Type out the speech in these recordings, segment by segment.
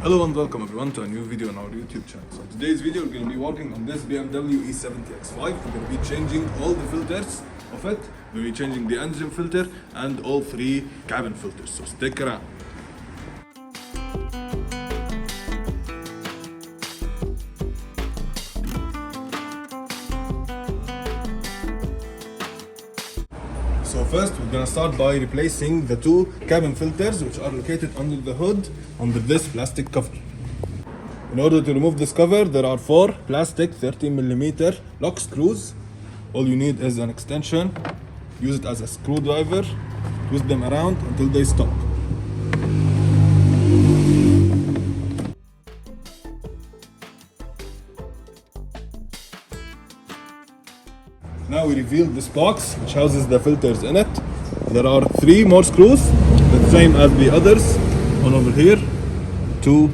Hello and welcome everyone to a new video on our YouTube channel. So today's video we're going to be working on this BMW E70 X5. We're going to be changing all the filters of it. We're going to be changing the engine filter and all three cabin filters. So stick around. So first we're gonna start by replacing the two cabin filters which are located under the hood under this plastic cover. In order to remove this cover, there are four plastic 13mm lock screws. All you need is an extension. Use it as a screwdriver. Twist them around until they stop. Now we reveal this box which houses the filters in it. There are three more screws, the same as the others. One over here, two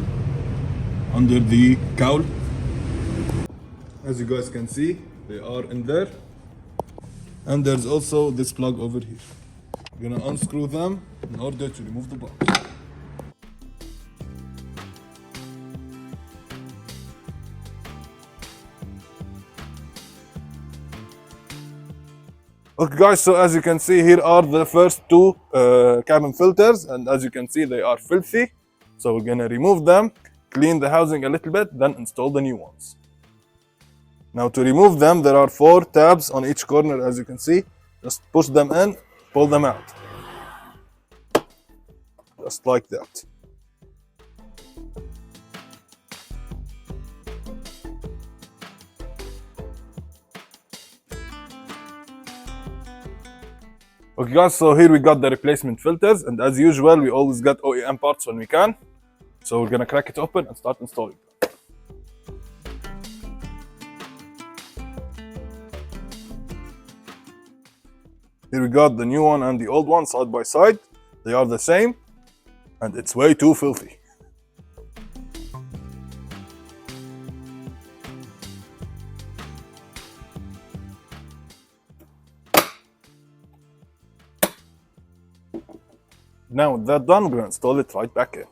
under the cowl. As you guys can see, they are in there. And there's also this plug over here. We're gonna unscrew them in order to remove the box. Okay guys, so as you can see, here are the first two cabin filters, and as you can see they are filthy. So we're gonna remove them, clean the housing a little bit, then install the new ones. Now to remove them, there are four tabs on each corner, as you can see. Just push them in, pull them out. Just like that. Okay guys, so here we got the replacement filters, and as usual we always get OEM parts when we can. So we're gonna crack it open and start installing them. Here we got the new one and the old one side by side. They are the same, and it's way too filthy. Now with that done, we're going to install it right back in.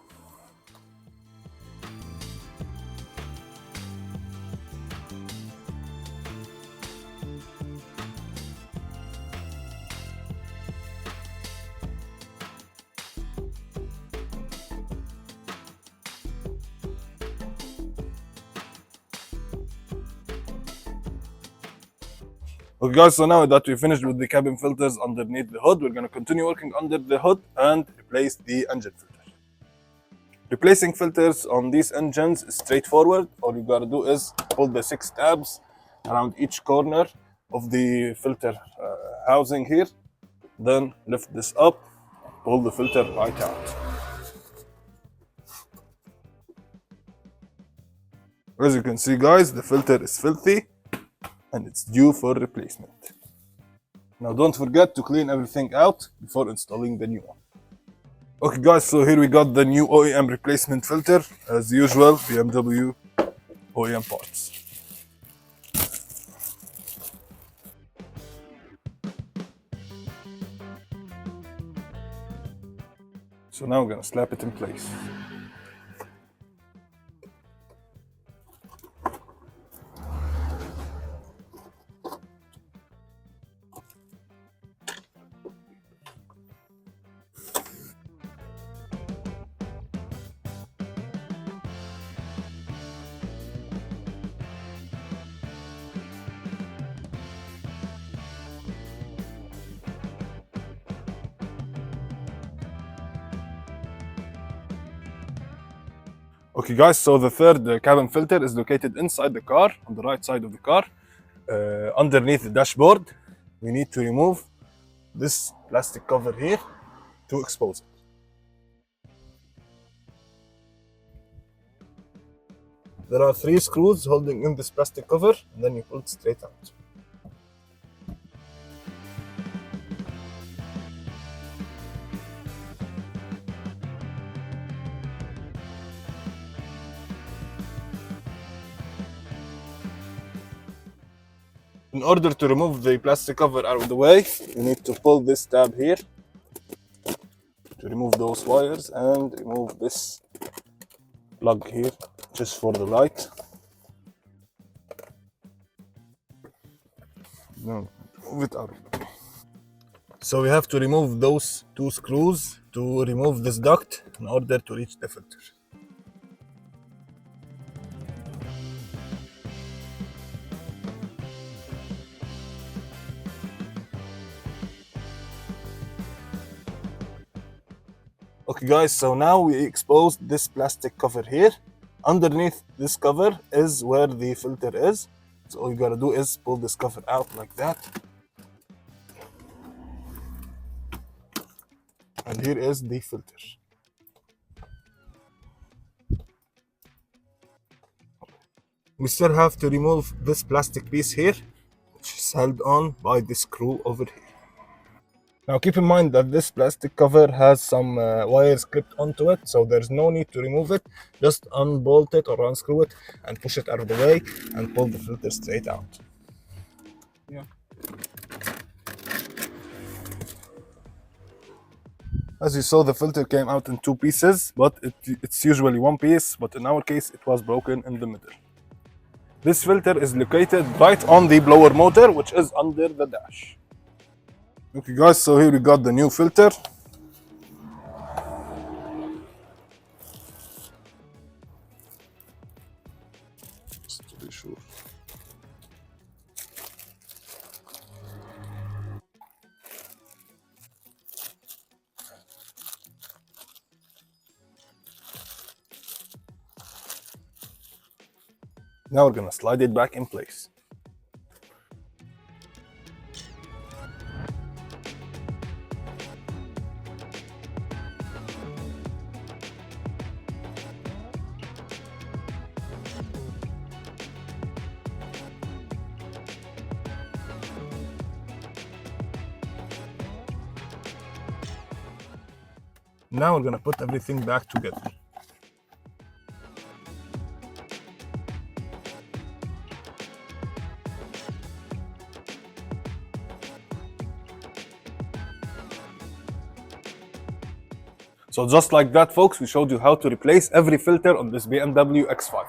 Okay guys, so now that we finished with the cabin filters underneath the hood, we're going to continue working under the hood and replace the engine filter. Replacing filters on these engines is straightforward. All you got to do is pull the 6 tabs around each corner of the filter housing here. Then lift this up, pull the filter right out. As you can see guys, the filter is filthy and it's due for replacement. Now don't forget to clean everything out before installing the new one. Okay guys, so here we got the new OEM replacement filter. As usual, BMW OEM parts. So now we're gonna slap it in place. Okay guys, so the third cabin filter is located inside the car, on the right side of the car, underneath the dashboard. We need to remove this plastic cover here to expose it. There are 3 screws holding in this plastic cover, and then you pull it straight out. In order to remove the plastic cover out of the way, you need to pull this tab here to remove those wires and remove this plug here just for the light. No, move it out. So we have to remove those two screws to remove this duct in order to reach the filter. Okay guys, so now we exposed this plastic cover here. Underneath this cover is where the filter is. So all you gotta do is pull this cover out like that. And here is the filter. We still have to remove this plastic piece here, which is held on by the screw over here. Now keep in mind that this plastic cover has some wires clipped onto it, so there's no need to remove it. Just unbolt it or unscrew it and push it out of the way and pull the filter straight out. Yeah. As you saw, the filter came out in two pieces, but it's usually one piece, but in our case it was broken in the middle. This filter is located right on the blower motor, which is under the dash. Okay guys, so here we got the new filter. Just to be sure. Now we're gonna slide it back in place. Now we're gonna put everything back together. So just like that, folks, we showed you how to replace every filter on this BMW X5.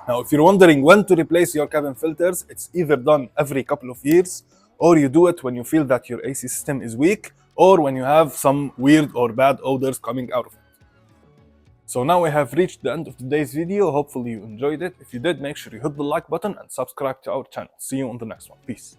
Now, if you're wondering when to replace your cabin filters, it's either done every couple of years, or you do it when you feel that your AC system is weak, or when you have some weird or bad odors coming out of it. So now we have reached the end of today's video. Hopefully you enjoyed it. If you did, make sure you hit the like button and subscribe to our channel. See you on the next one. Peace.